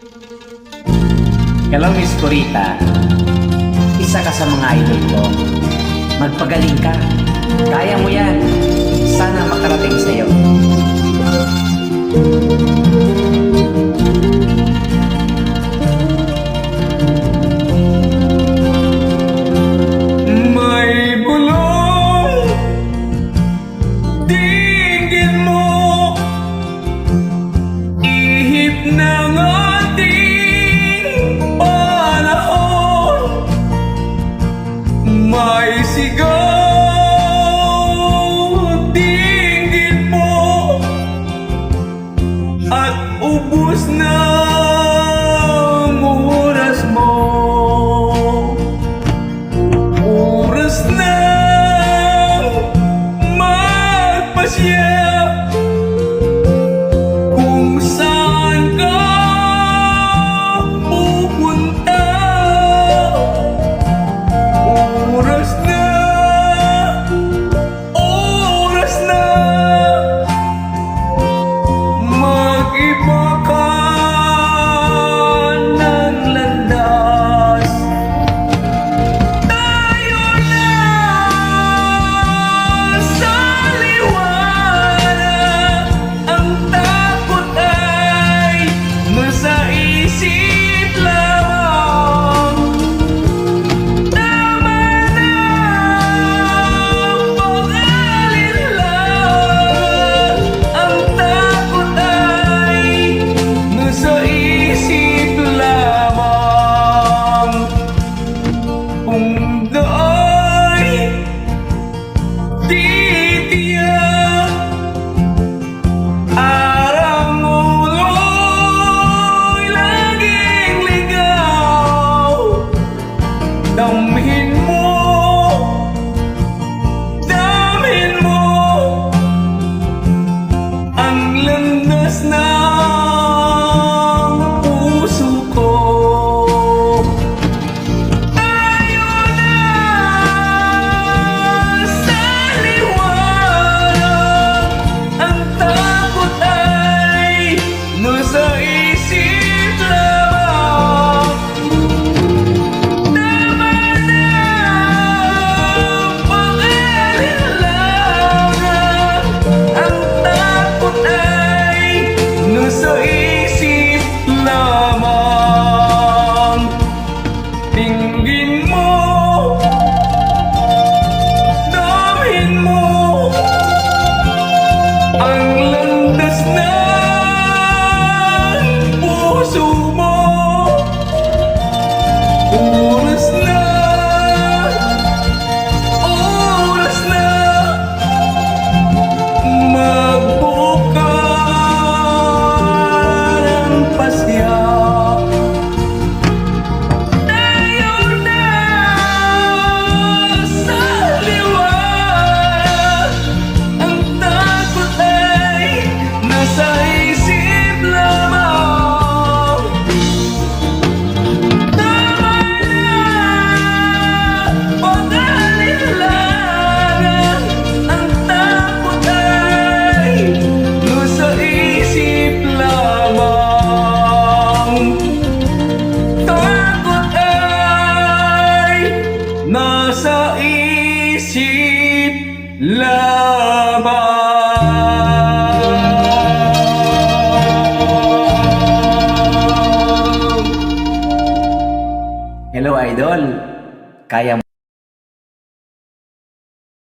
Hello, Miss Corita. Isa ka sa mga idol ko. Magpagaling ka. Kaya mo yan. Sana makarating sa'yo. May bulong dinggin mo, ihip ng ating panahon. May sigaw dinggin mo, at ubos na ang oras mo. Oras na magpasya kung saan ka pupunta. Oras na mag-iba ka ng landas. Tayo na sa liwanag, ang takot ay nasa isip lamang. Tama na pag-alinlangan, ang takot ay nasa isip lamang. Kung da'y titiyak, arang ulo'y laging ligaw. Damhin mo ang landas ng puso ko. Tayo na sa liwanag, ang takot ay nasa isip lamang. Tama na pag-alinlangan, ang takot ay nasa isip lamang. Tingin mo, damhin mo ang landas ng puso mo. Oras na magbuo ka ng pasya. Tayo na sa liwanag, ang takot ay nasa isip lamang. Tama na pag-alinlangan, ang takot ay nasa isip lamang. Takot ay nasa isip lamang. Hello, idol. Kaya mo